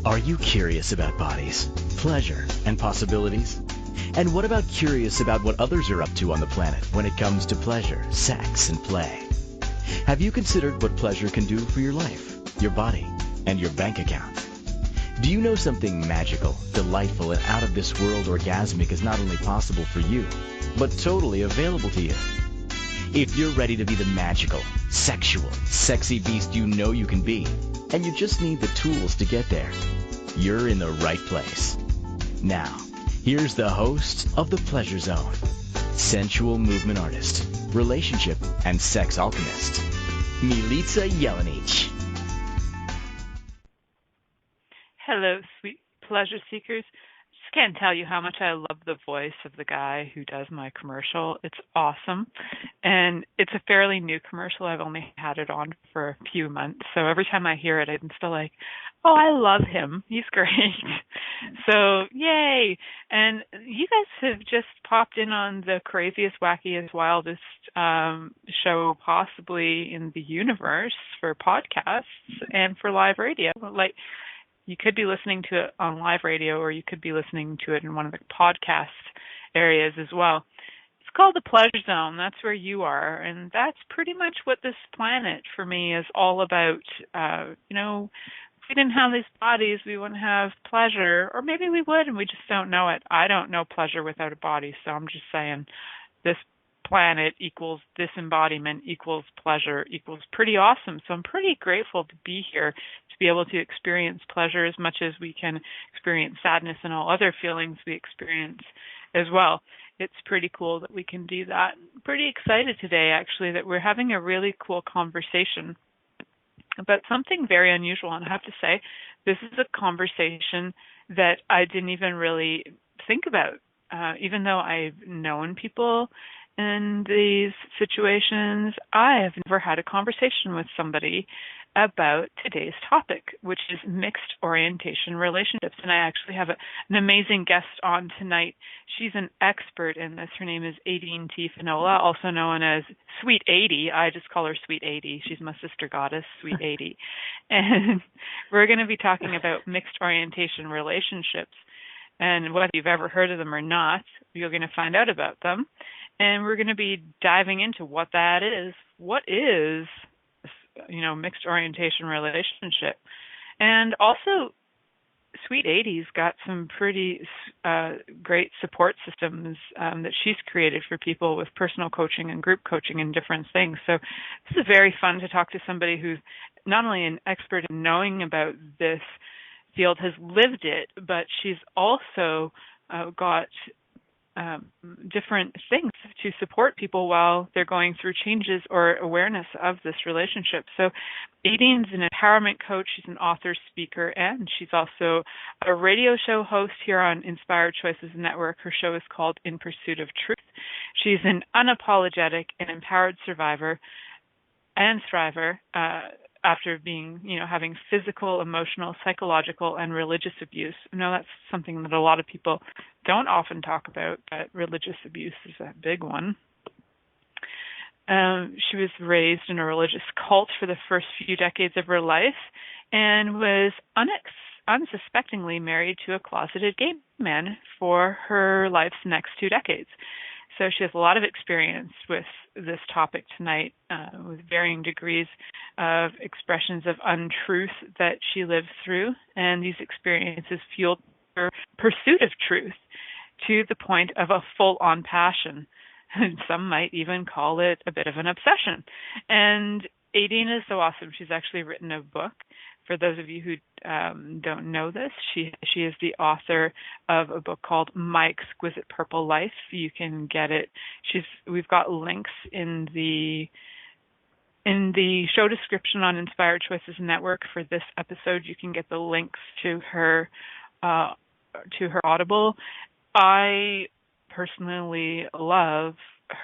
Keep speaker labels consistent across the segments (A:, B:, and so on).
A: Are you curious about bodies, pleasure, and possibilities? And what about curious about what others are up to on the planet when it comes to pleasure, sex, and play? Have you considered what pleasure can do for your life, your body, and your bank account? Do you know something magical, delightful, and out-of-this-world orgasmic is not only possible for you, but totally available to you? If you're ready to be the magical, sexual, sexy beast you know you can be, and you just need the tools to get there, you're in the right place. Now, here's the host of The Pleasure Zone, sensual movement artist, relationship and sex alchemist, Milica Jelenic.
B: Hello, sweet pleasure seekers. Just can't tell you how much I love the voice of the guy who does my commercial. It's awesome. And it's a fairly new commercial. I've only had it on for a few months. So every time I hear it, I'm still like, oh, I love him. He's great. So yay. And you guys have just popped in on the craziest, wackiest, wildest show possibly in the universe for podcasts and for live radio. Like, you could be listening to it on live radio, or you could be listening to it in one of the podcast areas as well. It's called The Pleasure Zone. That's where you are. And that's pretty much what this planet for me is all about. If we didn't have these bodies, we wouldn't have pleasure. Or maybe we would, and we just don't know it. I don't know pleasure without a body, so I'm just saying this planet equals this embodiment equals pleasure equals pretty awesome. So I'm pretty grateful to be here, to be able to experience pleasure as much as we can experience sadness and all other feelings we experience as well. It's pretty cool that we can do that. I'm pretty excited today, actually, that we're having a really cool conversation about something very unusual. And I have to say, this is a conversation that I didn't even really think about, even though I've known people in these situations. I have never had a conversation with somebody about today's topic, which is mixed orientation relationships. And I actually have an amazing guest on tonight. She's an expert in this. Her name is Aideen T, Finnola, also known as Sweet 80. I just call her Sweet 80. She's my sister goddess, Sweet 80. And we're going to be talking about mixed orientation relationships. And whether you've ever heard of them or not, you're going to find out about them. And we're going to be diving into what that is. What is, mixed orientation relationship? And also, Sweet 80's got some pretty great support systems that she's created for people with personal coaching and group coaching and different things. So this is very fun to talk to somebody who's not only an expert in knowing about this field, has lived it, but she's also got different things to support people while they're going through changes or awareness of this relationship. So Aideen's an empowerment coach. She's an author, speaker, and she's also a radio show host here on Inspired Choices Network. Her show is called In Pursuit of Truth. She's an unapologetic and empowered survivor and thriver after being, having physical, emotional, psychological, and religious abuse. I know that's something that a lot of people don't often talk about, but religious abuse is a big one. She was raised in a religious cult for the first few decades of her life and was unsuspectingly married to a closeted gay man for her life's next 2 decades. So she has a lot of experience with this topic tonight, with varying degrees of expressions of untruth that she lived through. And these experiences fueled her pursuit of truth to the point of a full-on passion. And some might even call it a bit of an obsession. And Aideen is so awesome. She's actually written a book. For those of you who don't know this, she is the author of a book called My Exquisite Purple Life. You can get it. We've got links in the show description on Inspired Choices Network for this episode. You can get the links to her Audible. I personally love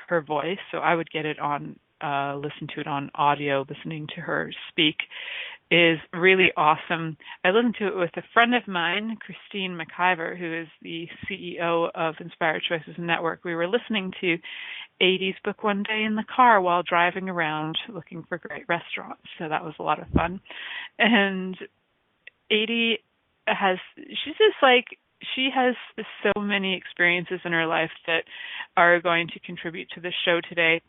B: her voice, so I would get it on listen to it on audio. Listening to her speak is really awesome. I listened to it with a friend of mine, Christine McIver, who is the CEO of Inspired Choices Network. We were listening to 80's book one day in the car while driving around looking for great restaurants. So that was a lot of fun. And 80 she's just like, she has so many experiences in her life that are going to contribute to the show today,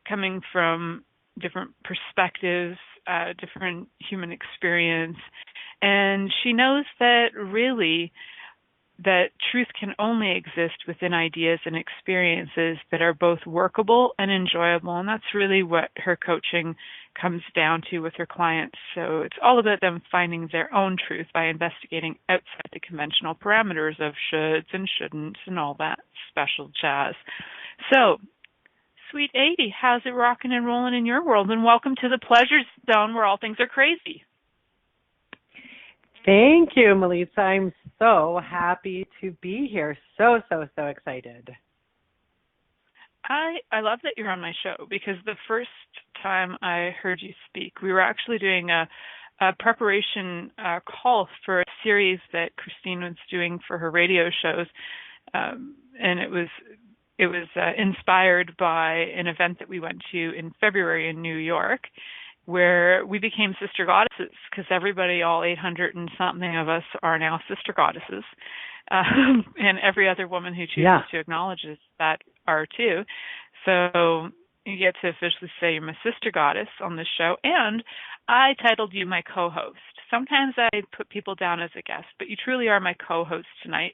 B: coming from different perspectives, different human experience. And she knows that really that truth can only exist within ideas and experiences that are both workable and enjoyable. And that's really what her coaching comes down to with her clients. So it's all about them finding their own truth by investigating outside the conventional parameters of shoulds and shouldn'ts and all that special jazz. So, sweet Aideen, how's it rocking and rolling in your world? And welcome to the pleasure zone where all things are crazy.
C: Thank you, Milica. I'm so happy to be here. So excited.
B: I love that you're on my show, because the first time I heard you speak, we were actually doing a preparation call for a series that Christine was doing for her radio shows, and it was inspired by an event that we went to in February in New York, where we became sister goddesses, because everybody, all 800 and something of us, are now sister goddesses. And every other woman who chooses to acknowledge that are too. So you get to officially say you're my sister goddess on this show. And I titled you my co-host. Sometimes I put people down as a guest, but you truly are my co-host tonight.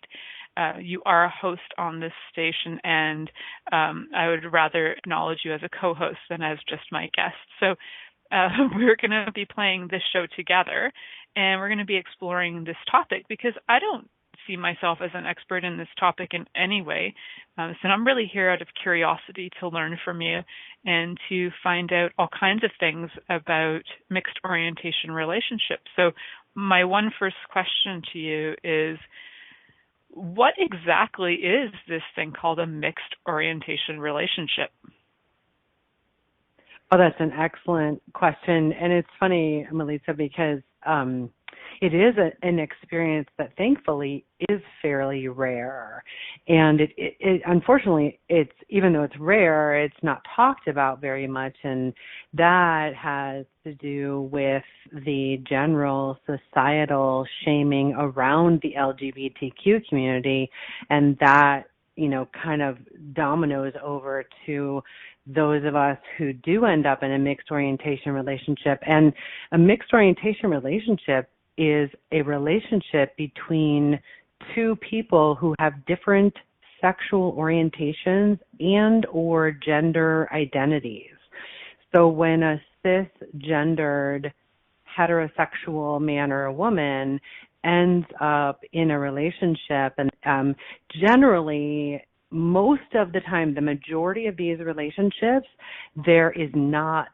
B: You are a host on this station, and I would rather acknowledge you as a co-host than as just my guest. So we're going to be playing this show together, and we're going to be exploring this topic, because I don't see myself as an expert in this topic in any way. So I'm really here out of curiosity to learn from you and to find out all kinds of things about mixed orientation relationships. So my one first question to you is, what exactly is this thing called a mixed orientation relationship?
C: Oh, that's an excellent question. And it's funny, Milica, because it is an experience that thankfully is fairly rare. And it unfortunately, even though it's rare, it's not talked about very much. And that has to do with the general societal shaming around the LGBTQ community. And that, kind of dominoes over to those of us who do end up in a mixed orientation relationship. And a mixed orientation relationship is a relationship between two people who have different sexual orientations and or gender identities. So when a cisgendered heterosexual man or a woman ends up in a relationship, and generally, most of the time, the majority of these relationships, there is not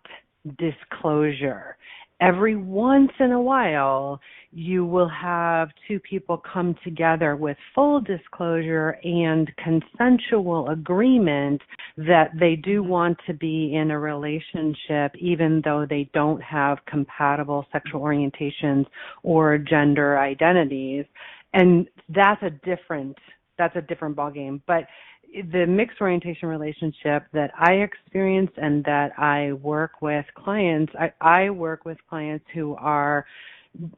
C: disclosure. Every once in a while, you will have two people come together with full disclosure and consensual agreement that they do want to be in a relationship, even though they don't have compatible sexual orientations or gender identities. And that's a different ballgame. But the mixed orientation relationship that I experience and that I work with clients, I work with clients who are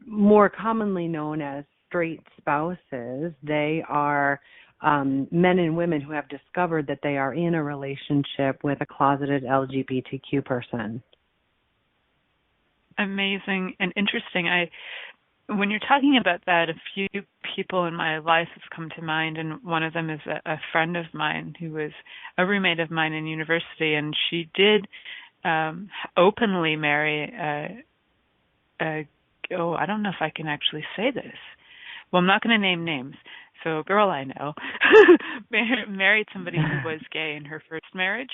C: more commonly known as straight spouses. They are men and women who have discovered that they are in a relationship with a closeted LGBTQ person.
B: Amazing and interesting. When you're talking about that, a few people in my life have come to mind, and one of them is a friend of mine who was a roommate of mine in university, and she did openly marry I don't know if I can actually say this. Well, I'm not going to name names. So a girl I know married somebody who was gay in her first marriage,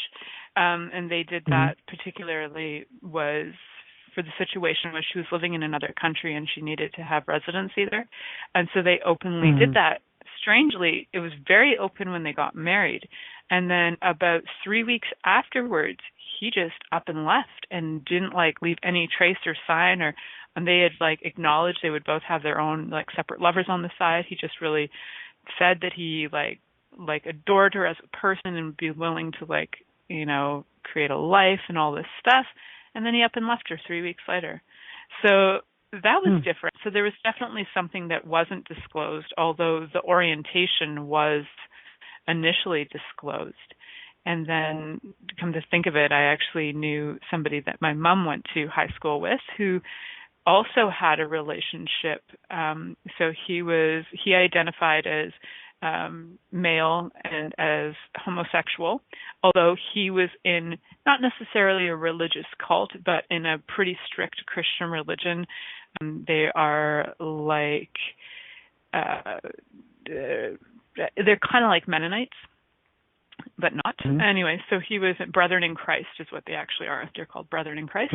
B: and they did that particularly was for the situation where she was living in another country and she needed to have residency there. And so they openly did that. Strangely, it was very open when they got married. And then about 3 weeks afterwards, he just up and left and didn't leave any trace or sign, and they had acknowledged they would both have their own separate lovers on the side. He just really said that he adored her as a person and would be willing to create a life and all this stuff. And then he up and left her 3 weeks later. So that was different. So there was definitely something that wasn't disclosed, although the orientation was initially disclosed. And then, come to think of it, I actually knew somebody that my mom went to high school with who also had a relationship. So he identified as male and as homosexual, although he was in not necessarily a religious cult, but in a pretty strict Christian religion. They are like, they're kind of like Mennonites, but not. Anyway, so he was Brethren in Christ is what they actually are. They're called Brethren in Christ.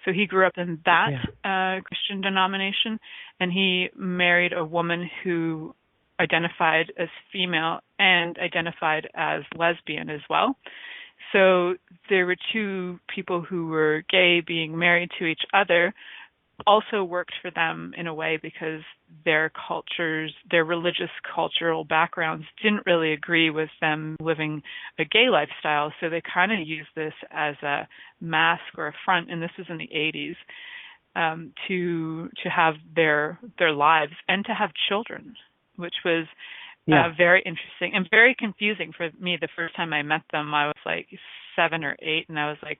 B: So he grew up in that Christian denomination, and he married a woman who identified as female and identified as lesbian as well. So there were two people who were gay being married to each other. Also worked for them in a way because their cultures, their religious cultural backgrounds didn't really agree with them living a gay lifestyle. So they kind of used this as a mask or a front, and this was in the 80s, to have their lives and to have children, which was very interesting and very confusing for me. The first time I met them, I was like 7 or 8, and I was like,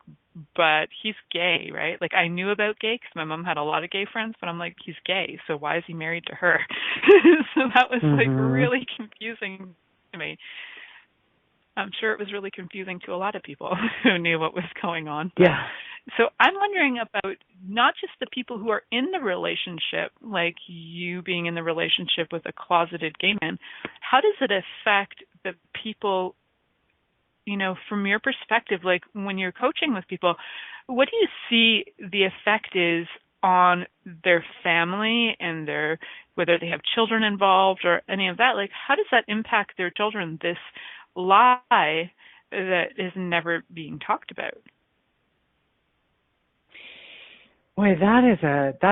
B: but he's gay, right? Like, I knew about gay because my mom had a lot of gay friends, but I'm like, he's gay, so why is he married to her? So that was like really confusing to me. I'm sure it was really confusing to a lot of people who knew what was going on.
C: Yeah.
B: So I'm wondering about not just the people who are in the relationship, like you being in the relationship with a closeted gay man. How does it affect the people, you know, from your perspective, like when you're coaching with people, what do you see the effect is on their family and their, whether they have children involved or any of that? Like, how does that impact their children, this lie that is never being talked about?
C: Boy, that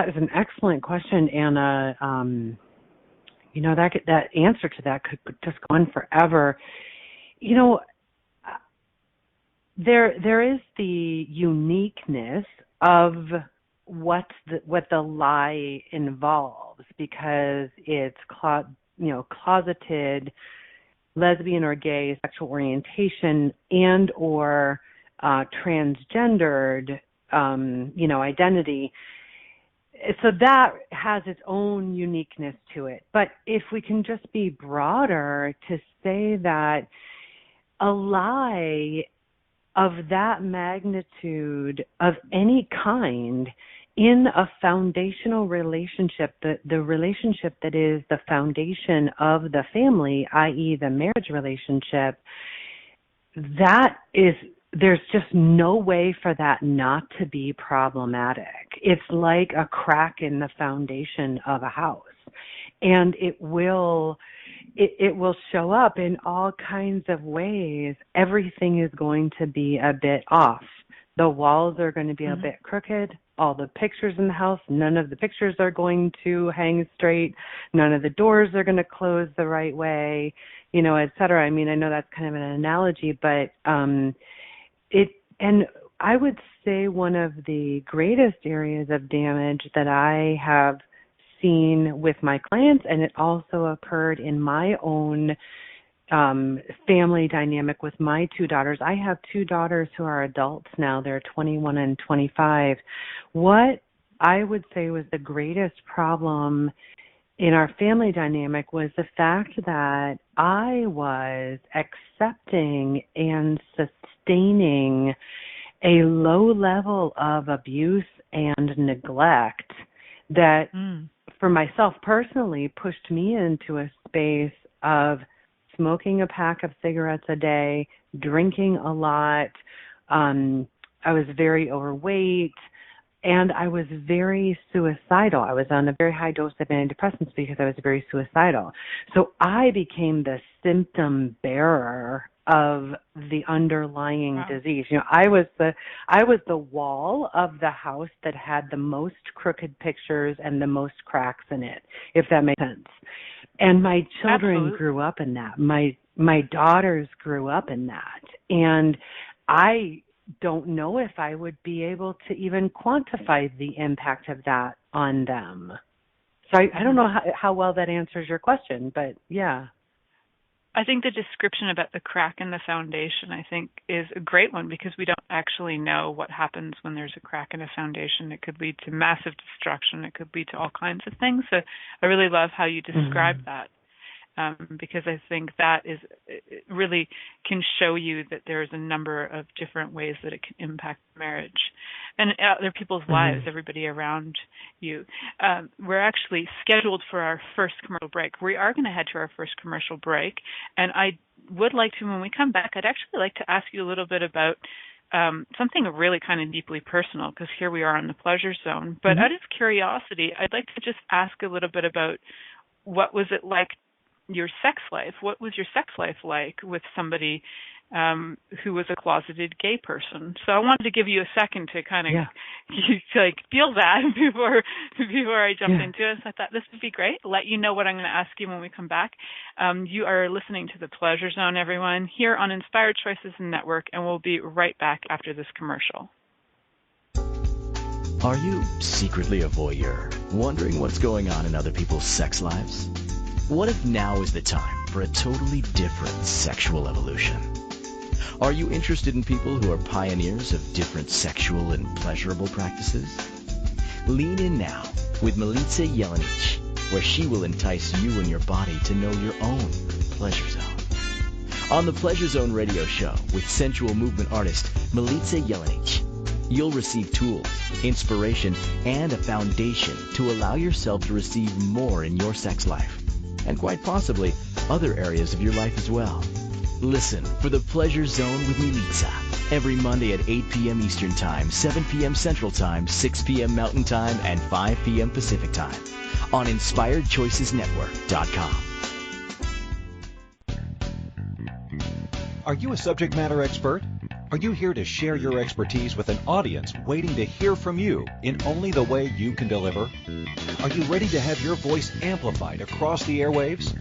C: is an excellent question, Anna. You know, that answer to that could just go on forever. You know, there is the uniqueness of what the lie involves, because it's closeted lesbian or gay sexual orientation and or transgendered identity. So that has its own uniqueness to it. But if we can just be broader to say that a lie of that magnitude of any kind in a foundational relationship, the relationship that is the foundation of the family, i.e. the marriage relationship, there's just no way for that not to be problematic. It's like a crack in the foundation of a house, and it will show up in all kinds of ways. Everything is going to be a bit off. The walls are going to be a bit crooked. All the pictures in the house, none of the pictures are going to hang straight. None of the doors are going to close the right way, et cetera. I mean, I know that's kind of an analogy, but and I would say one of the greatest areas of damage that I have seen with my clients, and it also occurred in my own family dynamic with my two daughters. I have two daughters who are adults now. They're 21 and 25. What I would say was the greatest problem in our family dynamic was the fact that I was accepting and sustaining a low level of abuse and neglect that for myself personally pushed me into a space of smoking a pack of cigarettes a day, drinking a lot. I was very overweight, and I was very suicidal. I was on a very high dose of antidepressants because I was very suicidal. So I became the symptom bearer of the underlying disease. I was the wall of the house that had the most crooked pictures and the most cracks in it, if that makes sense. And my children grew up in that. My daughters grew up in that. And I don't know if I would be able to even quantify the impact of that on them. So I don't know how well that answers your question, but yeah.
B: I think the description about the crack in the foundation, I think, is a great one because we don't actually know what happens when there's a crack in a foundation. It could lead to massive destruction. It could lead to all kinds of things. So I really love how you describe that. Because I think that it really can show you that there's a number of different ways that it can impact marriage and other people's lives, everybody around you. We're actually scheduled for our first commercial break. We are going to head to our first commercial break, and I would like to, when we come back, I'd actually like to ask you a little bit about something really kind of deeply personal, because here we are in the pleasure zone. But out of curiosity, I'd like to just ask a little bit about what was it like your sex life. What was your sex life like with somebody who was a closeted gay person? So I wanted to give you a second to kind of like feel that before I jump into it. So I thought this would be great. Let you know what I'm going to ask you when we come back. You are listening to The Pleasure Zone, everyone, here on Inspired Choices Network, and we'll be right back after this commercial.
A: Are you secretly a voyeur, wondering what's going on in other people's sex lives? What if now is the time for a totally different sexual evolution? Are you interested in people who are pioneers of different sexual and pleasurable practices? Lean in now with Milica Jelenic, where she will entice you and your body to know your own pleasure zone. On the Pleasure Zone radio show with sensual movement artist Milica Jelenic, you'll receive tools, inspiration, and a foundation to allow yourself to receive more in your sex life, and quite possibly other areas of your life as well. Listen for The Pleasure Zone with Milica every Monday at 8 p.m. Eastern Time, 7 p.m. Central Time, 6 p.m. Mountain Time, and 5 p.m. Pacific Time on InspiredChoicesNetwork.com.
D: Are you a subject matter expert? Are you here to share your expertise with an audience waiting to hear from you in only the way you can deliver? Are you ready to have your voice amplified across the airwaves?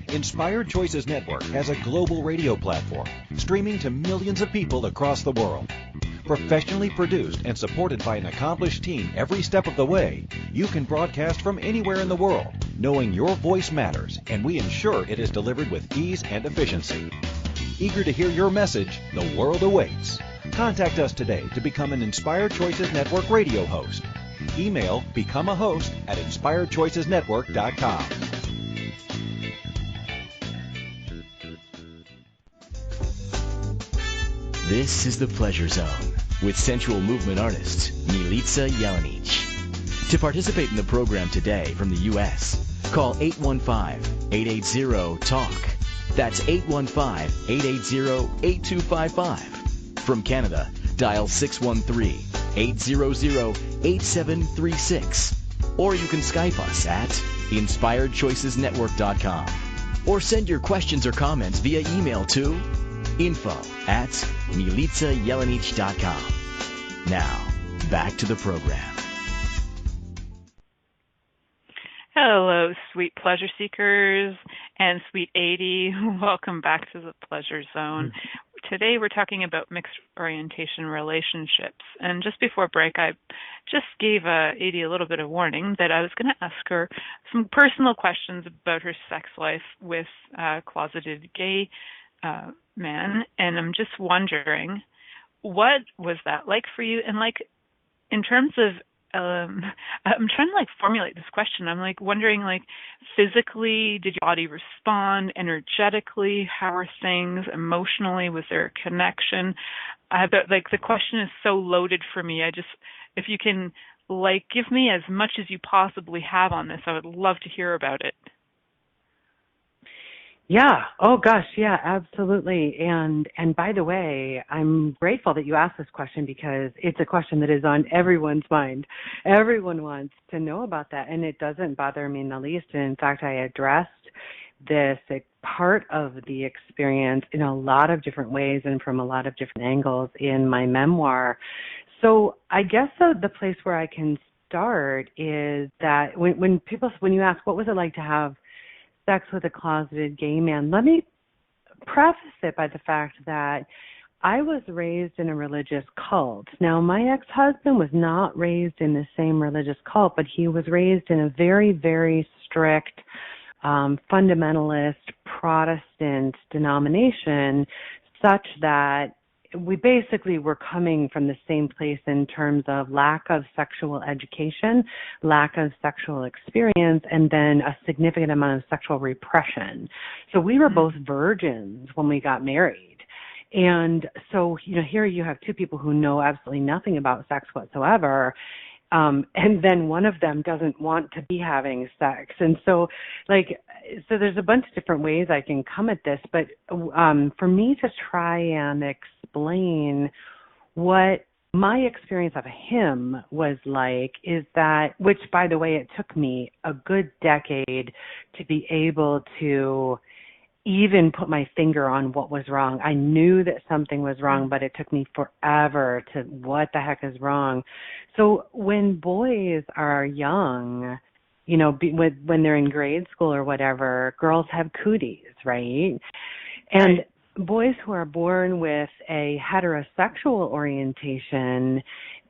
D: Inspired Choices Network has a global radio platform streaming to millions of people across the world. Professionally produced and supported by an accomplished team every step of the way, you can broadcast from anywhere in the world, knowing your voice matters, and we ensure it is delivered with ease and efficiency. Eager to hear your message, the world awaits. Contact us today to become an Inspired Choices Network radio host. Email becomeahost@inspiredchoicesnetwork.com.
A: This is The Pleasure Zone with sensual movement artist Milica Jelenic. To participate in the program today from the U.S., call 815-880-TALK. That's 815-880-8255. From Canada, dial 613-800-8736. Or you can Skype us at InspiredChoicesNetwork.com. Or send your questions or comments via email to info@MilicaJelenic.com. Now, back to the program.
B: Hello, sweet pleasure seekers and sweet Aideen. Welcome back to the Pleasure Zone. Today we're talking about mixed orientation relationships. And just before break, I just gave Aideen a little bit of warning that I was going to ask her some personal questions about her sex life with a closeted gay man. And I'm just wondering, what was that like for you? And in terms of I'm trying to formulate this question. I'm wondering physically, did your body respond? Energetically, how are things? Emotionally, was there a connection? The question is so loaded for me. If you can give me as much as you possibly have on this, I would love to hear about it.
C: Yeah. Oh gosh. Yeah, absolutely. And by the way, I'm grateful that you asked this question because it's a question that is on everyone's mind. Everyone wants to know about that, and it doesn't bother me in the least. And in fact, I addressed this part of the experience in a lot of different ways and from a lot of different angles in my memoir. So I guess the place where I can start is that when you ask what was it like to have sex with a closeted gay man, let me preface it by the fact that I was raised in a religious cult. Now, my ex-husband was not raised in the same religious cult, but he was raised in a very, very strict fundamentalist Protestant denomination, such that we basically were coming from the same place in terms of lack of sexual education, lack of sexual experience, and then a significant amount of sexual repression. So we were both virgins when we got married. And so, here you have two people who know absolutely nothing about sex whatsoever. And then one of them doesn't want to be having sex. And so there's a bunch of different ways I can come at this, but for me to try and explain what my experience of him was like is that, which by the way, it took me a good decade to be able to even put my finger on what was wrong. I knew that something was wrong, but it took me forever to what the heck is wrong. So when boys are young, when they're in grade school or whatever, girls have cooties, right? And boys who are born with a heterosexual orientation,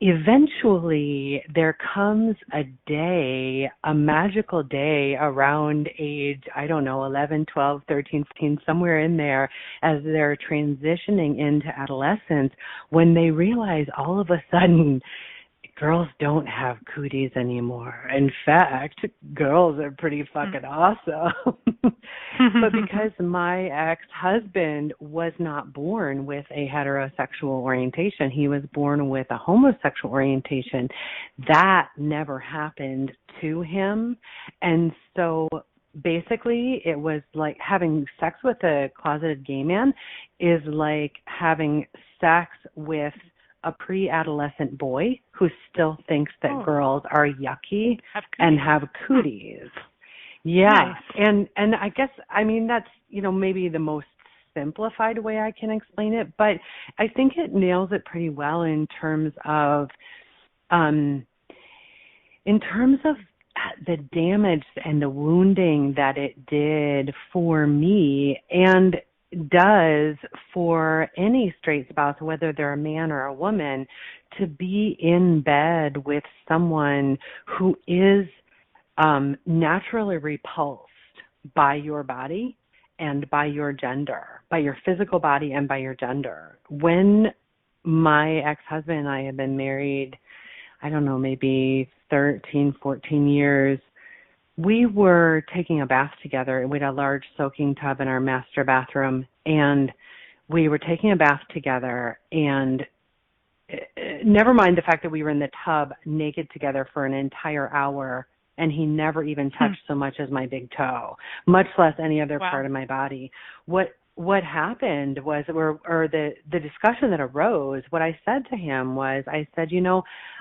C: eventually there comes a day, a magical day around age, 11, 12, 13, 14, somewhere in there, as they're transitioning into adolescence, when they realize all of a sudden girls don't have cooties anymore. In fact, girls are pretty fucking awesome. But because my ex-husband was not born with a heterosexual orientation, he was born with a homosexual orientation, that never happened to him. And so basically it was like having sex with a closeted gay man is like having sex with a pre-adolescent boy who still thinks that girls are yucky and have cooties. Yeah. Nice. And I guess, that's, maybe the most simplified way I can explain it, but I think it nails it pretty well in terms of the damage and the wounding that it did for me and does for any straight spouse, whether they're a man or a woman, to be in bed with someone who is naturally repulsed by your body and by your gender, by your physical body and by your gender. When my ex-husband and I had been married, maybe 13, 14 years, we were taking a bath together. We had a large soaking tub in our master bathroom, and we were taking a bath together, and never mind the fact that we were in the tub naked together for an entire hour, and he never even touched so much as my big toe, much less any other part of my body. What happened was, or the discussion that arose, what I said to him was, I said,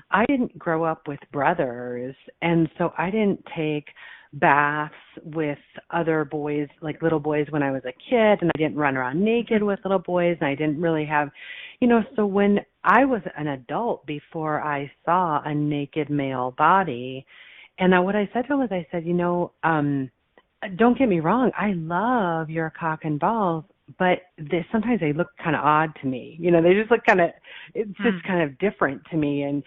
C: I didn't grow up with brothers, and so I didn't take baths with other boys, like little boys when I was a kid, and I didn't run around naked with little boys, and I didn't really have, so when I was an adult before I saw a naked male body, and what I said to him was, I said, don't get me wrong, I love your cock and balls, but sometimes they look kind of odd to me. They just look kind of, it's just kind of different to me. And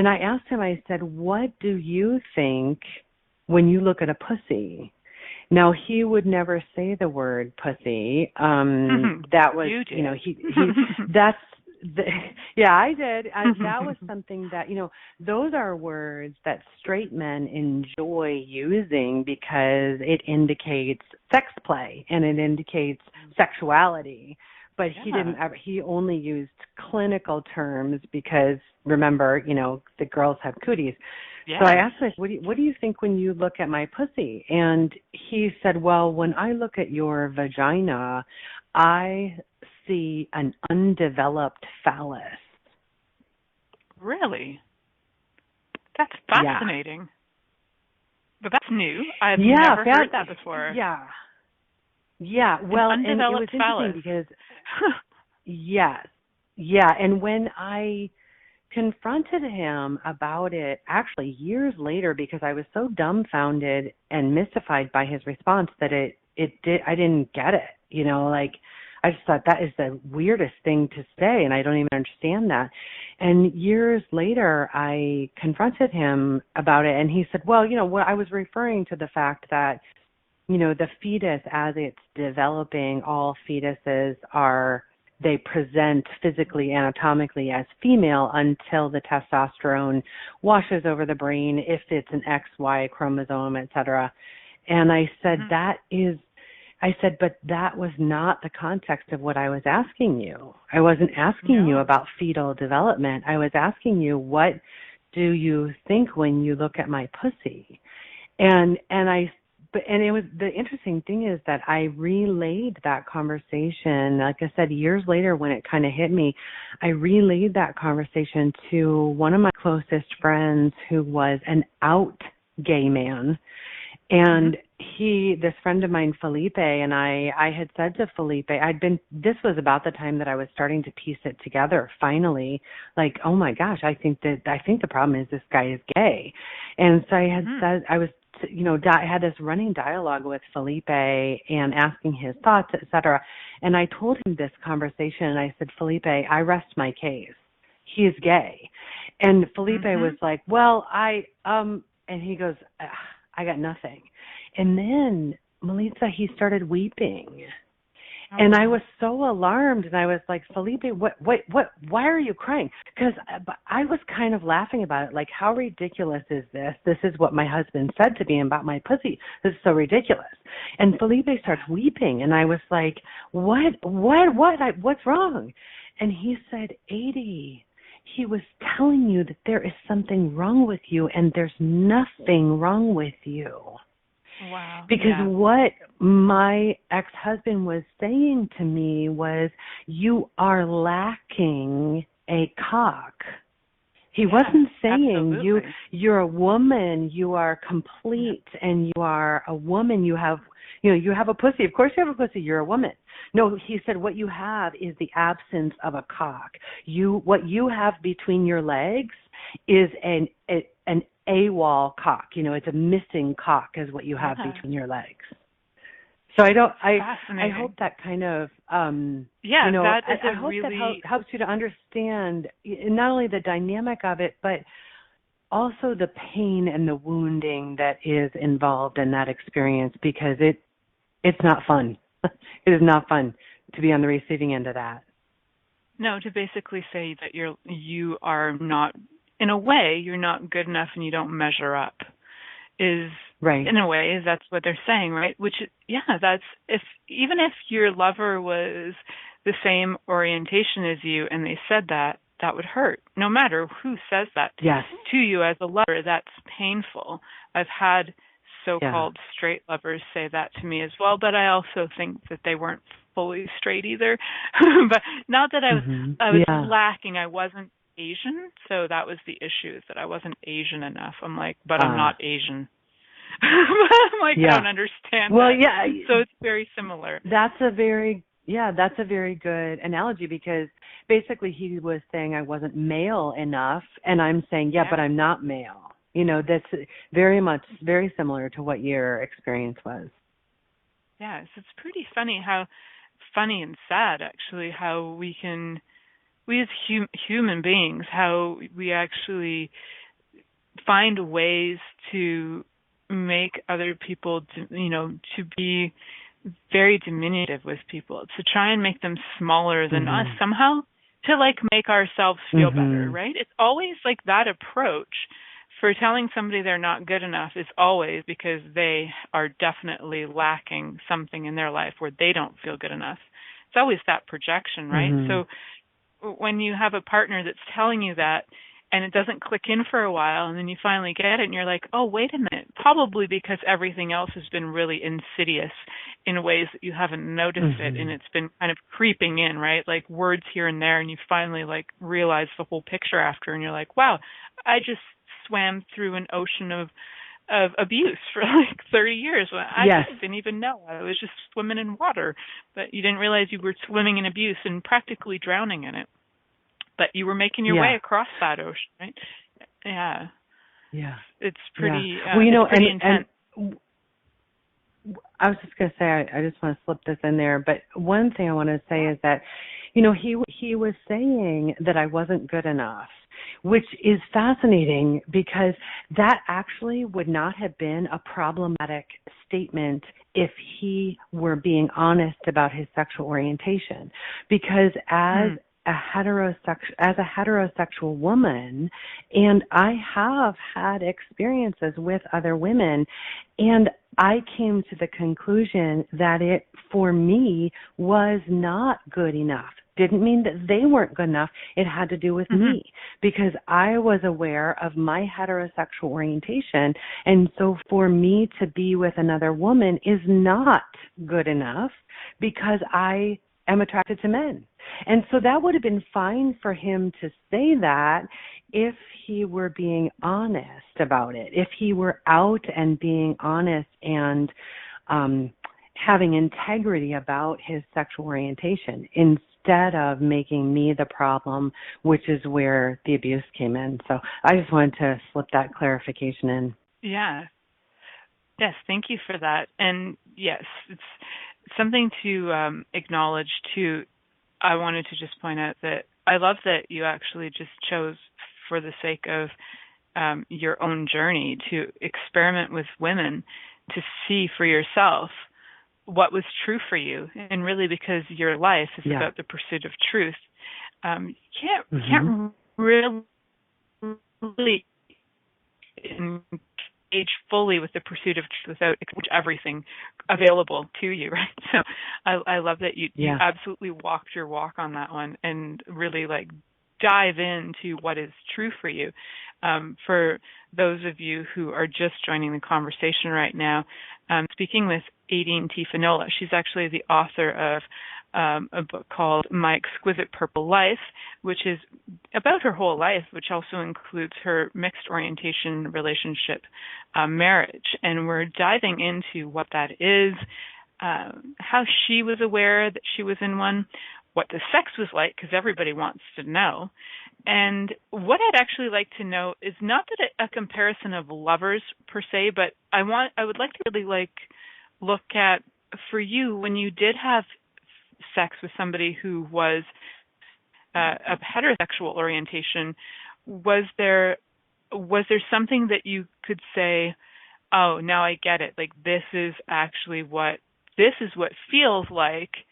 C: I asked him, I said, what do you think when you look at a pussy? Now, he would never say the word pussy. That was, he that's, I did. That was something that, those are words that straight men enjoy using because it indicates sex play and it indicates sexuality. But he only used clinical terms because, remember, the girls have cooties. Yeah. So I asked him, what do you think when you look at my pussy? And he said, well, when I look at your vagina, I see an undeveloped phallus.
B: Really? That's fascinating. But that's new. I've never heard that before.
C: Yeah. Yeah. Well, and it was
B: phallus.
C: Interesting because yes. Yeah. And when I confronted him about it, actually years later, because I was so dumbfounded and mystified by his response that I didn't get it. I just thought that is the weirdest thing to say, and I don't even understand that. And years later, I confronted him about it, and he said, well, what I was referring to the fact that, the fetus, as it's developing, all fetuses they present physically, anatomically as female until the testosterone washes over the brain, if it's an XY chromosome, et cetera. And I said, but that was not the context of what I was asking you. I wasn't asking you about fetal development. I was asking you, what do you think when you look at my pussy? And it was, the interesting thing is that I relayed that conversation, like I said, years later when it kind of hit me, I relayed that conversation to one of my closest friends who was an out gay man. And this friend of mine, Felipe, and I had said to Felipe, this was about the time that I was starting to piece it together finally, like, oh my gosh, I think the problem is this guy is gay. And so I had said, I had this running dialogue with Felipe and asking his thoughts, et cetera. And I told him this conversation, and I said, Felipe, I rest my case. He is gay. And Felipe was like, well, and he goes, I got nothing. And then, Milica, he started weeping. And I was so alarmed, and I was like, Felipe, why are you crying? Because I was kind of laughing about it, like, how ridiculous is this? This is what my husband said to me about my pussy. This is so ridiculous. And Felipe starts weeping, and I was like, what's wrong? And he said, Aideen, he was telling you that there is something wrong with you, and there's nothing wrong with you.
B: Wow.
C: Because what my ex-husband was saying to me was, you are lacking a cock. He wasn't saying you're a woman, you are complete, and you are a woman, you have a pussy. Of course you have a pussy, you're a woman. No, he said what you have is the absence of a cock. What you have between your legs is an AWOL cock. It's a missing cock is what you have between your legs. So I hope that kind of,
B: that is
C: I hope that helps you to understand not only the dynamic of it, but also the pain and the wounding that is involved in that experience, because it's not fun. It is not fun to be on the receiving end of that.
B: No, to basically say that you are not, in a way, you're not good enough and you don't measure up is, right. In a way, that's what they're saying, right? Which, that's, even if your lover was the same orientation as you and they said that would hurt. No matter who says that to you as a lover, that's painful. I've had so-called straight lovers say that to me as well, but I also think that they weren't fully straight either. But not that I was lacking. I wasn't Asian, so that was the issue, is that I wasn't Asian enough. I'm like, but I'm not Asian. I'm like, I don't understand that. So it's very similar.
C: That's a very good analogy, because basically he was saying I wasn't male enough, and I'm saying, but I'm not male. That's very similar to what your experience was.
B: Yes, it's pretty funny and sad, actually, how we as human beings, how we actually find ways to make other people, to be very diminutive with people, to try and make them smaller than us somehow, to make ourselves feel better, right? It's always that approach for telling somebody they're not good enough is always because they are definitely lacking something in their life where they don't feel good enough. It's always that projection, right? So when you have a partner that's telling you that and it doesn't click in for a while, and then you finally get it and you're like, oh, wait a minute, probably because everything else has been really insidious in ways that you haven't noticed it, and it's been kind of creeping in, right? Like words here and there, and you finally realize the whole picture after, and you're like, wow, I just swam through an ocean of abuse for 30 years. I just didn't even know. I was just swimming in water, but you didn't realize you were swimming in abuse and practically drowning in it. But you were making your way across that ocean, right? Yeah.
C: Yeah.
B: It's pretty,
C: well,
B: it's pretty intense.
C: I was just going to say, I just want to slip this in there, but one thing I want to say is that, he was saying that I wasn't good enough, which is fascinating because that actually would not have been a problematic statement if he were being honest about his sexual orientation. Because as a heterosexual woman, and I have had experiences with other women, and I came to the conclusion that it, for me, was not good enough. Didn't mean that they weren't good enough. It had to do with me, because I was aware of my heterosexual orientation. And so for me to be with another woman is not good enough because I am attracted to men. And so that would have been fine for him to say that if he were being honest about it, if he were out and being honest and having integrity about his sexual orientation, instead of making me the problem, which is where the abuse came in. So I just wanted to slip that clarification in.
B: Yeah. Yes, thank you for that. And yes, it's something to acknowledge too. I wanted to just point out that I love that you actually just chose, for the sake of your own journey, to experiment with women to see for yourself what was true for you. And really, because your life is about the pursuit of truth, you can't really engage fully with the pursuit of truth without everything available to you, right? So I love that you absolutely walked your walk on that one and really dive into what is true for you. For those of you who are just joining the conversation right now, speaking with Aideen T. Finnola. She's actually the author of a book called My Exquisite Purple Life, which is about her whole life, which also includes her mixed orientation relationship marriage. And we're diving into what that is, how she was aware that she was in one, what the sex was like, because everybody wants to know. And what I'd actually like to know is not that a comparison of lovers per se, but I would like to really look at, for you, when you did have sex with somebody who was of heterosexual orientation, was there something that you could say, oh, now I get it, this is what feels like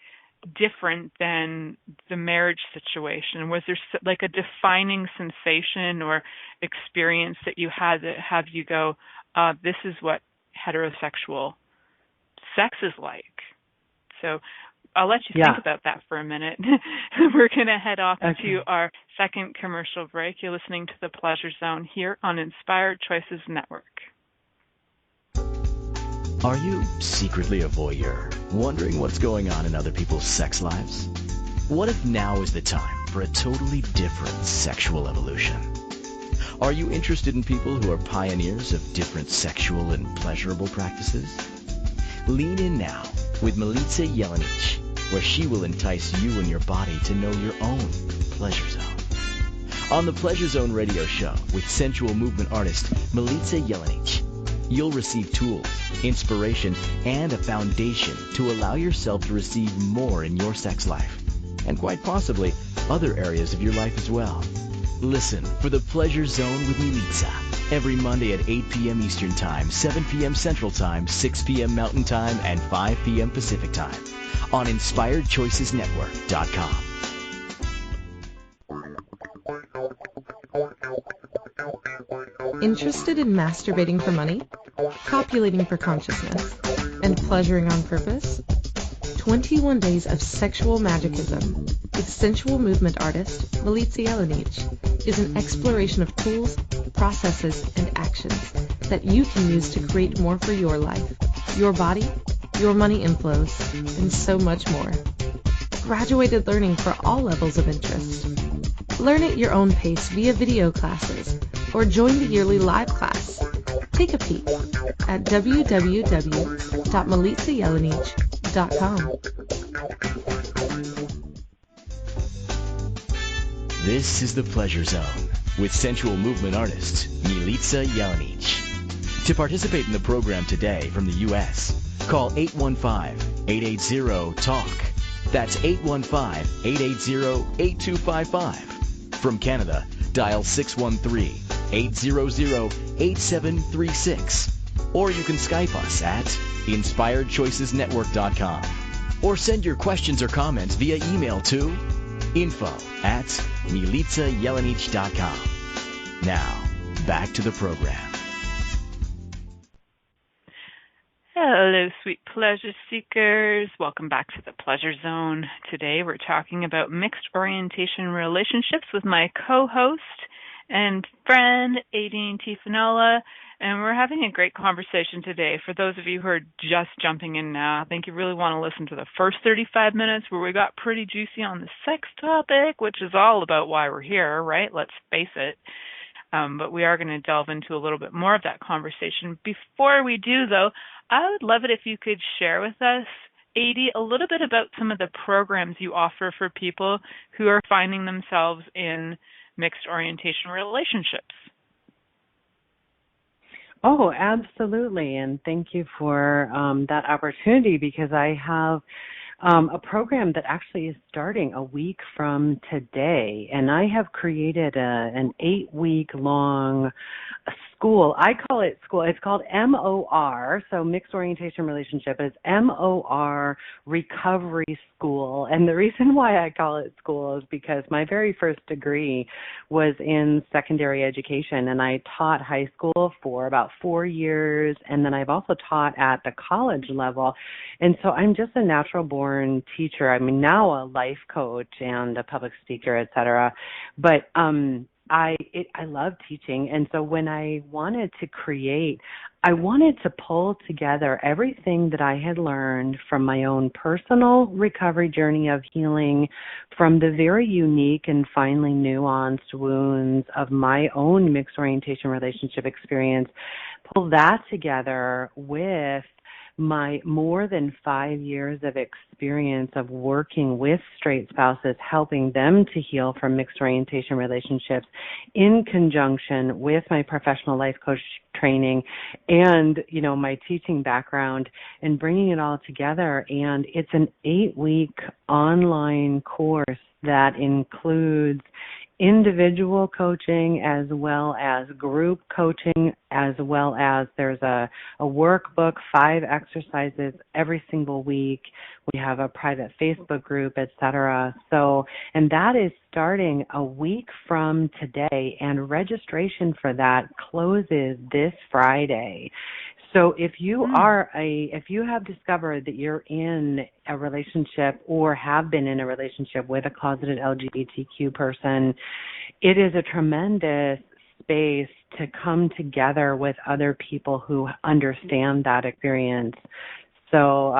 B: different than the marriage situation? Was there a defining sensation or experience that you had that have you go, this is what heterosexual sex is like? So I'll let you think about that for a minute. We're going to head off to our second commercial break. You're listening to The Pleasure Zone here on Inspired Choices Network.
A: Are you secretly a voyeur, wondering what's going on in other people's sex lives? What if now is the time for a totally different sexual evolution? Are you interested in people who are pioneers of different sexual and pleasurable practices? Lean in now with Milica Jelenic, where she will entice you and your body to know your own pleasure zone. On the Pleasure Zone radio show with sensual movement artist Milica Jelenic, you'll receive tools, inspiration, and a foundation to allow yourself to receive more in your sex life, and quite possibly other areas of your life as well. Listen for The Pleasure Zone with Milica every Monday at 8 p.m. Eastern Time, 7 p.m. Central Time, 6 p.m. Mountain Time, and 5 p.m. Pacific Time on InspiredChoicesNetwork.com.
E: Interested in masturbating for money, copulating for consciousness, and pleasuring on purpose? 21 Days of Sexual Magicism with sensual movement artist Milica Jelenic is an exploration of tools, processes, and actions that you can use to create more for your life, your body, your money inflows, and so much more. Graduated learning for all levels of interest. Learn at your own pace via video classes or join the yearly live class. Take a peek at www.milicajelenic.com.
A: This is The Pleasure Zone with sensual movement artist Milica Jelenic. To participate in the program today from the U.S., Call 815-880-TALK. That's 815-880-8255. From Canada, dial 613-800-8736. Or you can Skype us at inspiredchoicesnetwork.com. Or send your questions or comments via email to info@milicajelenic.com. Now, back to the program.
B: Hello, sweet pleasure seekers. Welcome back to the Pleasure Zone. Today we're talking about mixed orientation relationships with my co-host and friend, Aideen T. Finnola, and we're having a great conversation today. For those of you who are just jumping in now, I think you really want to listen to the first 35 minutes where we got pretty juicy on the sex topic, which is all about why we're here, right? Let's face it. But we are going to delve into a little bit more of that conversation. Before we do, though, I would love it if you could share with us, Aideen, a little bit about some of the programs you offer for people who are finding themselves in mixed orientation relationships.
C: Oh, absolutely. And thank you for that opportunity, because I have a program that actually is starting a week from today. And I have created an 8-week-long school. I call it school. It's called MOR, so Mixed Orientation Relationship. It's MOR Recovery School. And the reason why I call it school is because my very first degree was in secondary education, and I taught high school for about 4 years, and then I've also taught at the college level. And so I'm just a natural born teacher. I mean, now a life coach and a public speaker, et cetera. But I love teaching, and so when I wanted to create, I wanted to pull together everything that I had learned from my own personal recovery journey of healing, from the very unique and finely nuanced wounds of my own mixed orientation relationship experience, pull that together with my more than 5 years of experience of working with straight spouses, helping them to heal from mixed orientation relationships in conjunction with my professional life coach training and, you know, my teaching background, and bringing it all together. And it's an 8-week online course that includes individual coaching as well as group coaching, as well as there's a workbook, 5 exercises every single week. We have a private Facebook group, etc. So, and that is starting a week from today, and registration for that closes this Friday. So if you if you have discovered that you're in a relationship or have been in a relationship with a closeted LGBTQ person, it is a tremendous space to come together with other people who understand that experience. So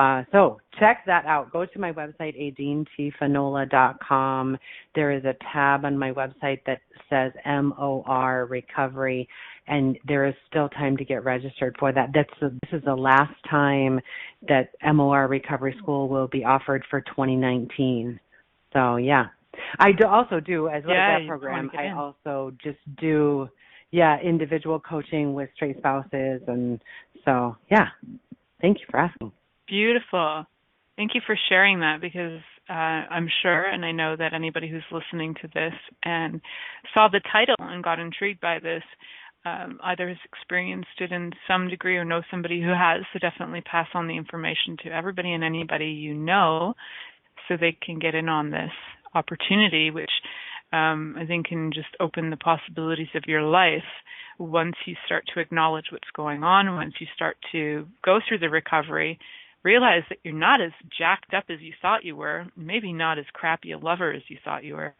C: check that out. Go to my website, aideentfinnola.com. There is a tab on my website that says MOR Recovery, and there is still time to get registered for that. This is the last time that MOR Recovery School will be offered for 2019. So, yeah. I also do, as well as that program, I also just do, individual coaching with straight spouses. And so, thank you for asking.
B: Beautiful. Thank you for sharing that, because I'm sure, and I know that anybody who's listening to this and saw the title and got intrigued by this, either has experienced it in some degree or know somebody who has, so definitely pass on the information to everybody and anybody you know so they can get in on this opportunity, which I think can just open the possibilities of your life once you start to acknowledge what's going on, once you start to go through the recovery, realize that you're not as jacked up as you thought you were, maybe not as crappy a lover as you thought you were,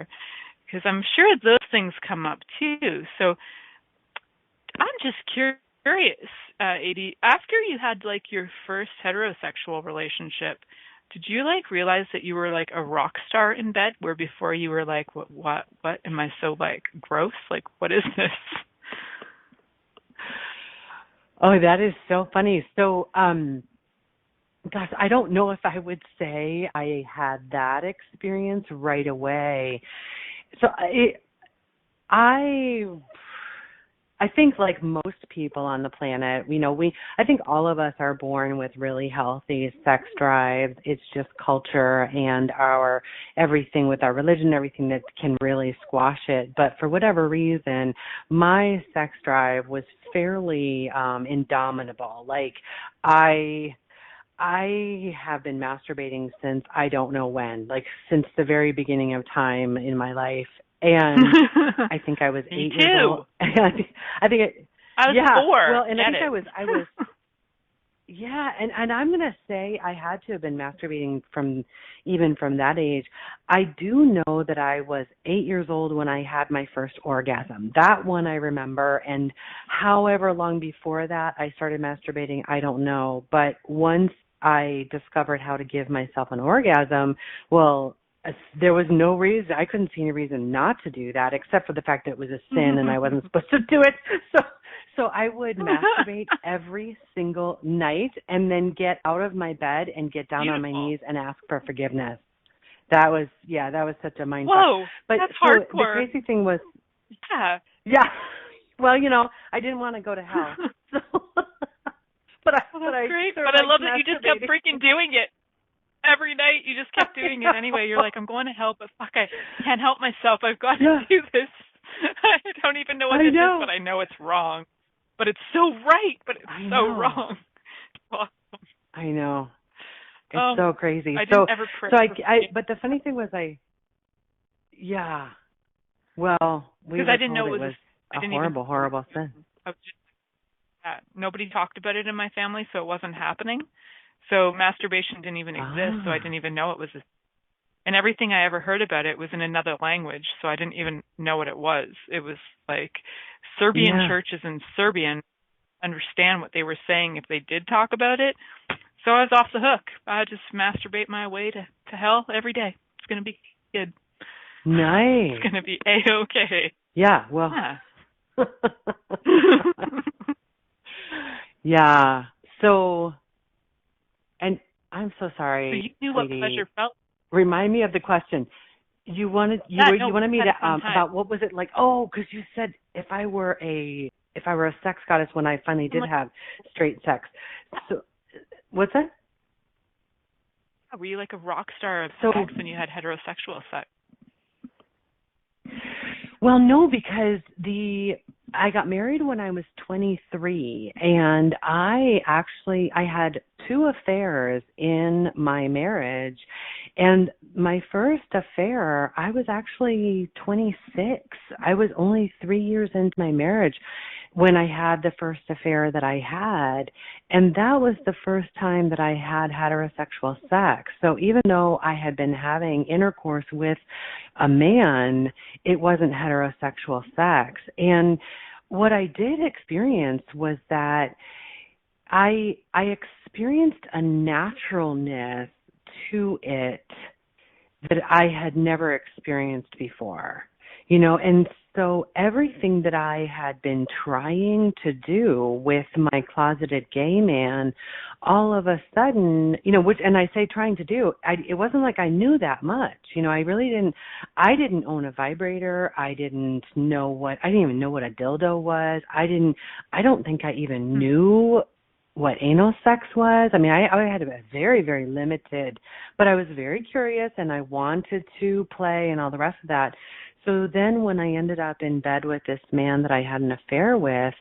B: because I'm sure those things come up too. So I'm just curious, Aideen, after you had like your first heterosexual relationship, did you like realize that you were like a rock star in bed, where before you were like, what am I so like gross? Like, what is this?
C: Oh, that is so funny. So, gosh, I don't know if I would say I had that experience right away. So I I think like most people on the planet, I think all of us are born with really healthy sex drives. It's just culture and our everything with our religion, everything that can really squash it. But for whatever reason, my sex drive was fairly indomitable. Like I have been masturbating since I don't know when, like since the very beginning of time in my life. And I think I was 8
B: Me
C: years old.
B: too.
C: I think
B: I was
C: yeah.
B: 4.
C: Well, and
B: Get
C: I think
B: it.
C: I was yeah, and I'm gonna say I had to have been masturbating from that age. I do know that I was 8 years old when I had my first orgasm. That one I remember, and however long before that I started masturbating, I don't know. But once I discovered how to give myself an orgasm, well, there was no reason, I couldn't see any reason not to do that, except for the fact that it was a sin and I wasn't supposed to do it. So I would masturbate every single night and then get out of my bed and get down on my knees and ask for forgiveness. That was such a mind fuck.
B: Whoa,
C: But
B: that's
C: so
B: hardcore.
C: the crazy thing was,
B: Yeah.
C: Well, I didn't want to go to hell. So, but I
B: great.
C: sure
B: But I love
C: liked
B: that you just kept freaking doing it. Every night you just kept doing it anyway. You're like, I'm going to hell, but fuck, I can't help myself. I've got to do this. I don't even know what this is, but I know it's wrong. But it's so right, but it's so wrong. Awesome.
C: I know. It's so crazy.
B: I didn't ever pray.
C: But the funny thing was well, because
B: I didn't know it was
C: a horrible sin.
B: Nobody talked about it in my family, so it wasn't happening. So masturbation didn't even exist, so I didn't even know it was and everything I ever heard about it was in another language, so I didn't even know what it was. It was like Serbian churches in Serbian understand what they were saying if they did talk about it. So I was off the hook. I just masturbate my way to hell every day. It's going to be good.
C: Nice.
B: It's going to be A-okay.
C: Yeah, well. Yeah. So, and I'm so sorry.
B: So you knew what pleasure felt?
C: Remind me of the question. You wanted me to about what was it like? Oh, because you said if I were a sex goddess when I finally did have straight sex. So, what's that?
B: Were you like a rock star of sex when you had heterosexual sex?
C: Well, no, because I got married when I was 23, and I had 2 affairs in my marriage. And my first affair, I was actually 26. I was only 3 years into my marriage when I had the first affair that I had. And that was the first time that I had heterosexual sex. So even though I had been having intercourse with a man, it wasn't heterosexual sex. And what I did experience was that I experienced a naturalness to it that I had never experienced before, and so everything that I had been trying to do with my closeted gay man, all of a sudden, and I say trying to do, it wasn't like I knew that much, I didn't own a vibrator. I didn't even know what a dildo was. I don't think I even knew what anal sex was. I mean, I had a very, very limited, but I was very curious and I wanted to play and all the rest of that. So then when I ended up in bed with this man that I had an affair with,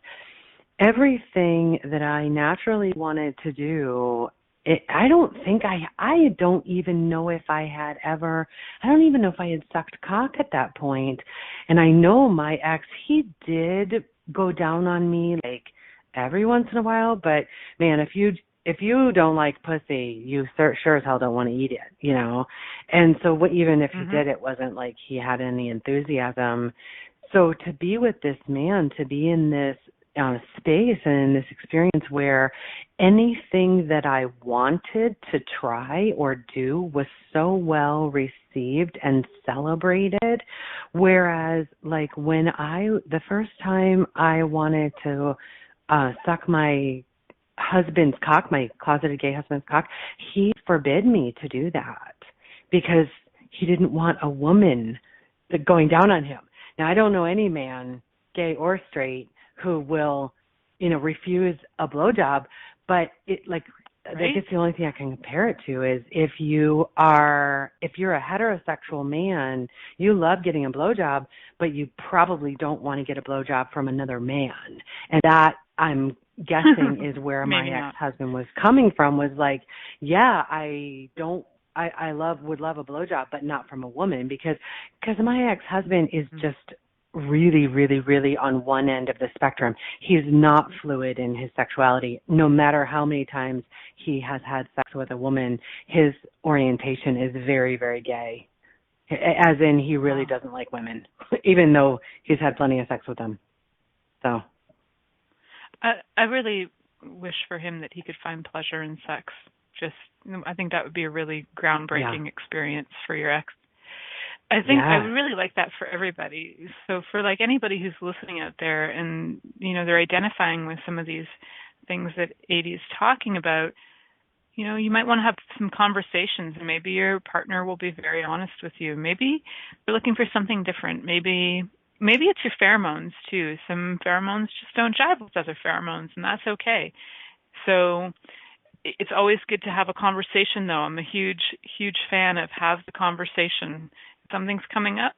C: everything that I naturally wanted to do, I don't even know if I don't even know if I had sucked cock at that point. And I know my ex, he did go down on me like every once in a while, but man, if you don't like pussy, you sure as hell don't want to eat it, And so even if he did, it wasn't like he had any enthusiasm. So to be with this man, to be in this space and in this experience where anything that I wanted to try or do was so well received and celebrated, whereas like the first time I wanted to suck my husband's cock, my closeted gay husband's cock, he forbid me to do that because he didn't want a woman going down on him. Now, I don't know any man, gay or straight, who will, refuse a blowjob, but I guess the only thing I can compare it to is if you're a heterosexual man, you love getting a blowjob, but you probably don't want to get a blowjob from another man. And that, I'm guessing, is where my ex-husband was coming from, was like, yeah, would love a blowjob, but not from a woman, because my ex-husband is just really, really, really on one end of the spectrum. He's not fluid in his sexuality. No matter how many times he has had sex with a woman, his orientation is very, very gay. As in, he really doesn't like women, even though he's had plenty of sex with them. So,
B: I really wish for him that he could find pleasure in sex. I think that would be a really groundbreaking experience for your ex. I think I would really like that for everybody. So for anybody who's listening out there and, they're identifying with some of these things that Aideen's talking about, you might want to have some conversations, and maybe your partner will be very honest with you. Maybe you're looking for something different. Maybe it's your pheromones too. Some pheromones just don't jive with other pheromones, and that's okay. So it's always good to have a conversation, though. I'm a huge, huge fan of have the conversation. If something's coming up,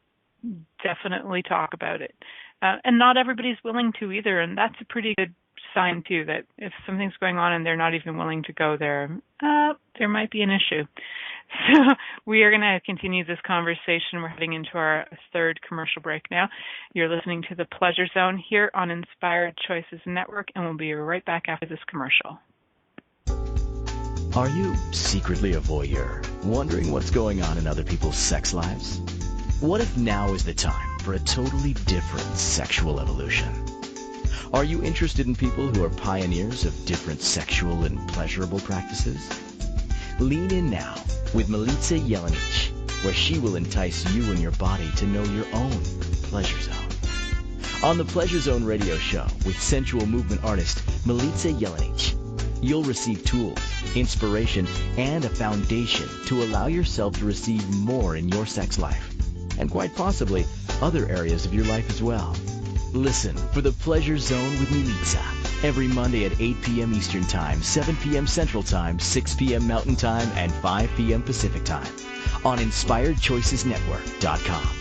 B: definitely talk about it. And not everybody's willing to either, and that's a pretty good sign, too, that if something's going on and they're not even willing to go there, there might be an issue. So we are going to continue this conversation. We're heading into our third commercial break now. You're listening to The Pleasure Zone here on Inspired Choices Network, and we'll be right back after this commercial.
A: Are you secretly a voyeur, wondering what's going on in other people's sex lives? What if now is the time for a totally different sexual evolution? Are you interested in people who are pioneers of different sexual and pleasurable practices? Lean in now with Milica Jelenic, where she will entice you and your body to know your own pleasure zone. On the Pleasure Zone radio show with sensual movement artist Milica Jelenic, you'll receive tools, inspiration, and a foundation to allow yourself to receive more in your sex life, and quite possibly other areas of your life as well. Listen for The Pleasure Zone with Milica every Monday at 8 p.m. Eastern Time, 7 p.m. Central Time, 6 p.m. Mountain Time, and 5 p.m. Pacific Time on InspiredChoicesNetwork.com.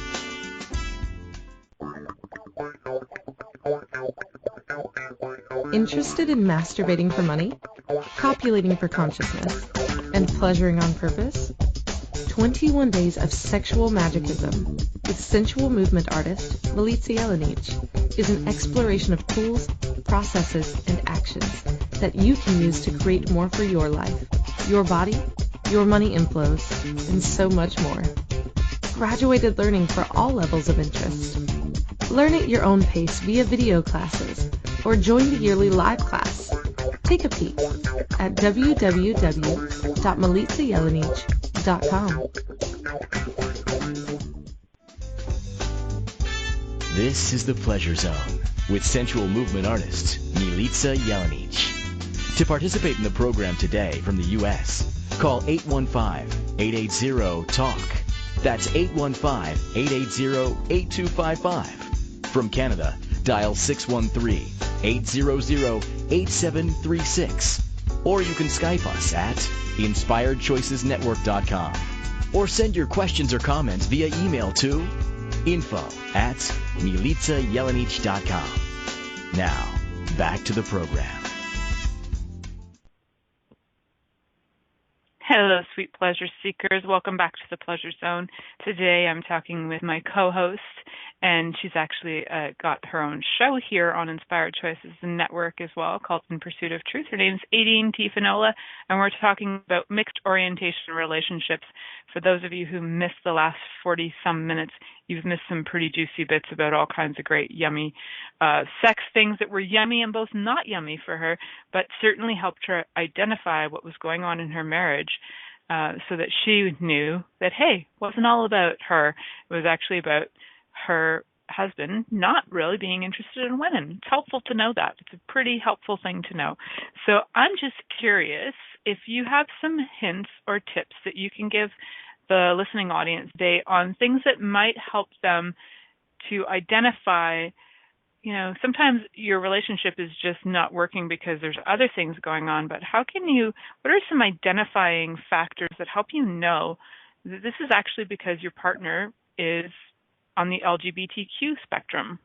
E: Interested in masturbating for money, copulating for consciousness, and pleasuring on purpose? 21 Days of Sexual Magicism with sensual movement artist Milica Jelenic is an exploration of tools, processes, and actions that you can use to create more for your life, your body, your money inflows, and so much more. Graduated learning for all levels of interest. Learn at your own pace via video classes or join the yearly live class. Take a peek at www.milicajelenic.com.
A: This is The Pleasure Zone with sensual movement artist Milica Jelenic. To participate in the program today from the U.S., call 815-880-TALK. That's 815-880-8255. From Canada, dial 613-800-8736. Or you can Skype us at InspiredChoicesNetwork.com. Or send your questions or comments via email to info@milicajelenic.com. Now, back to the program.
B: Hello, sweet pleasure seekers. Welcome back to the Pleasure Zone. Today I'm talking with my co-host, and she's actually got her own show here on Inspired Choices Network as well, called In Pursuit of Truth. Her name's Aideen T. Finnola, and we're talking about mixed orientation relationships. For those of you who missed the last 40-some minutes, you've missed some pretty juicy bits about all kinds of great, yummy sex things that were yummy and both not yummy for her, but certainly helped her identify what was going on in her marriage so that she knew that, hey, it wasn't all about her. It was actually about her husband not really being interested in women. It's helpful to know that. It's a pretty helpful thing to know. So I'm just curious if you have some hints or tips that you can give the listening audience today on things that might help them to identify sometimes your relationship is just not working because there's other things going on, but what are some identifying factors that help you know that this is actually because your partner is on the LGBTQ spectrum?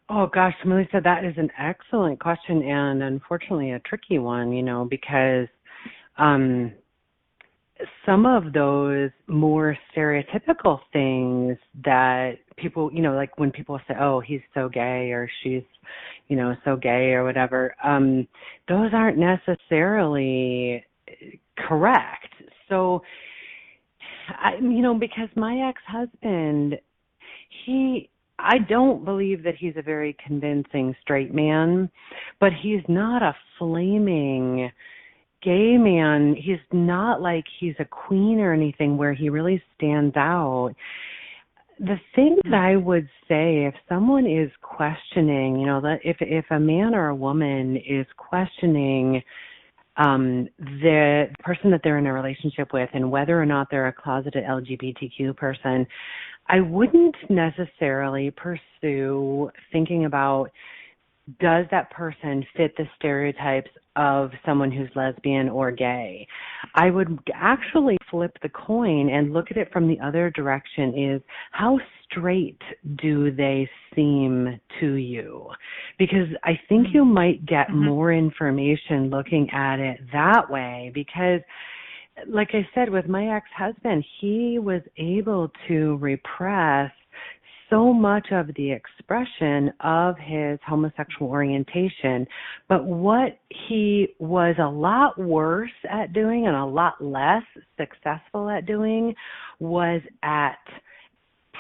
C: Oh gosh, Melissa, that is an excellent question and unfortunately a tricky one, because some of those more stereotypical things that people, like when people say, oh, he's so gay or she's, so gay or whatever, those aren't necessarily correct. So, because my ex-husband, I don't believe that he's a very convincing straight man, but he's not a flaming gay man. He's not like he's a queen or anything where he really stands out. The thing that I would say, if someone is questioning, that if a man or a woman is questioning the person that they're in a relationship with and whether or not they're a closeted LGBTQ person, I wouldn't necessarily pursue thinking about, does that person fit the stereotypes of someone who's lesbian or gay? I would actually flip the coin and look at it from the other direction, is how straight do they seem to you? Because I think you might get more information looking at it that way, because like I said, with my ex-husband, he was able to repress so much of the expression of his homosexual orientation. But what he was a lot worse at doing and a lot less successful at doing was at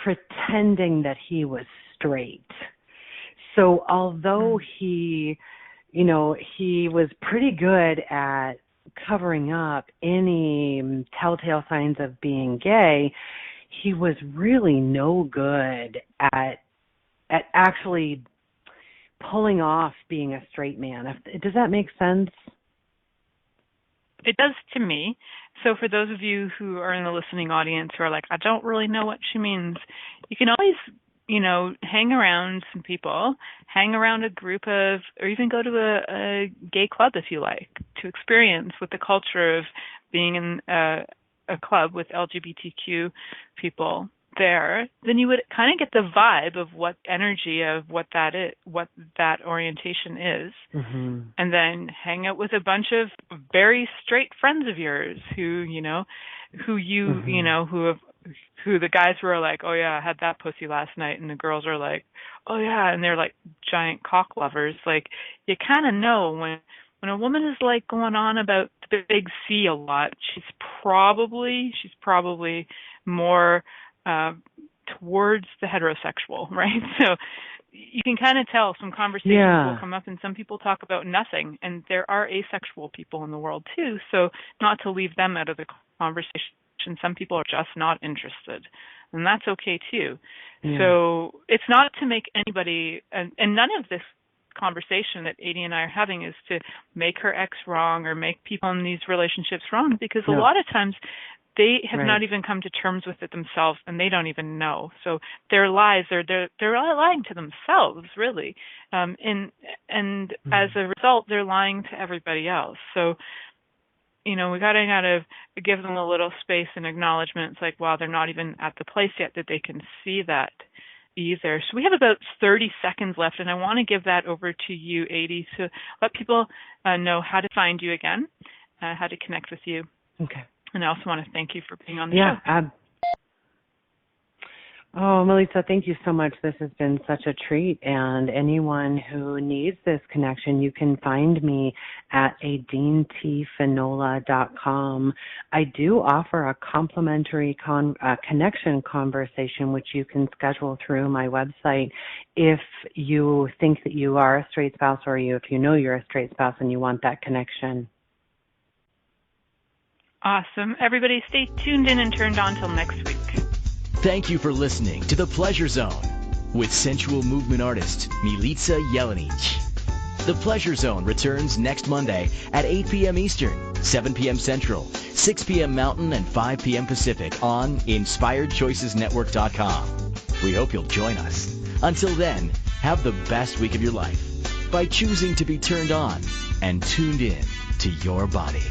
C: pretending that he was straight. So although he was pretty good at covering up any telltale signs of being gay, he was really no good at actually pulling off being a straight man. Does that make sense?
B: It does to me. So for those of you who are in the listening audience who are like, I don't really know what she means, you can always, hang around some people, hang around a group of, or even go to a gay club if you like, to experience what the culture of being in a club with LGBTQ people there, then you would kind of get the vibe of what energy of what that is, what that orientation is, and then hang out with a bunch of very straight friends of yours who the guys were like, oh yeah, I had that pussy last night, and the girls are like, oh yeah, and they're like giant cock lovers. Like, you kind of know when a woman is like going on about the big C a lot, she's probably more towards the heterosexual, right? So you can kind of tell some conversations will come up, and some people talk about nothing, and there are asexual people in the world too. So not to leave them out of the conversation. Some people are just not interested, and that's okay too. Yeah. So it's not to make anybody, and none of this conversation that Aideen and I are having is to make her ex wrong or make people in these relationships wrong, because a lot of times they have not even come to terms with it themselves, and they don't even know. So their lies, they're lying to themselves, really, and as a result, they're lying to everybody else. So we gotta give them a little space and acknowledgement. It's like, wow, they're not even at the place yet that they can see that either. So we have about 30 seconds left, and I want to give that over to you, Aideen, to let people know how to find you again, how to connect with you.
C: Okay.
B: And I also want to thank you for being on the show.
C: Oh, Milica, thank you so much. This has been such a treat. And anyone who needs this connection, you can find me at AideenTFinnola.com. I do offer a complimentary connection conversation, which you can schedule through my website if you think that you are a straight spouse, or if you know you're a straight spouse and you want that connection.
B: Awesome. Everybody stay tuned in and turned on till next week.
A: Thank you for listening to The Pleasure Zone with sensual movement artist Milica Jelenic. The Pleasure Zone returns next Monday at 8 p.m. Eastern, 7 p.m. Central, 6 p.m. Mountain, and 5 p.m. Pacific on InspiredChoicesNetwork.com. We hope you'll join us. Until then, have the best week of your life by choosing to be turned on and tuned in to your body.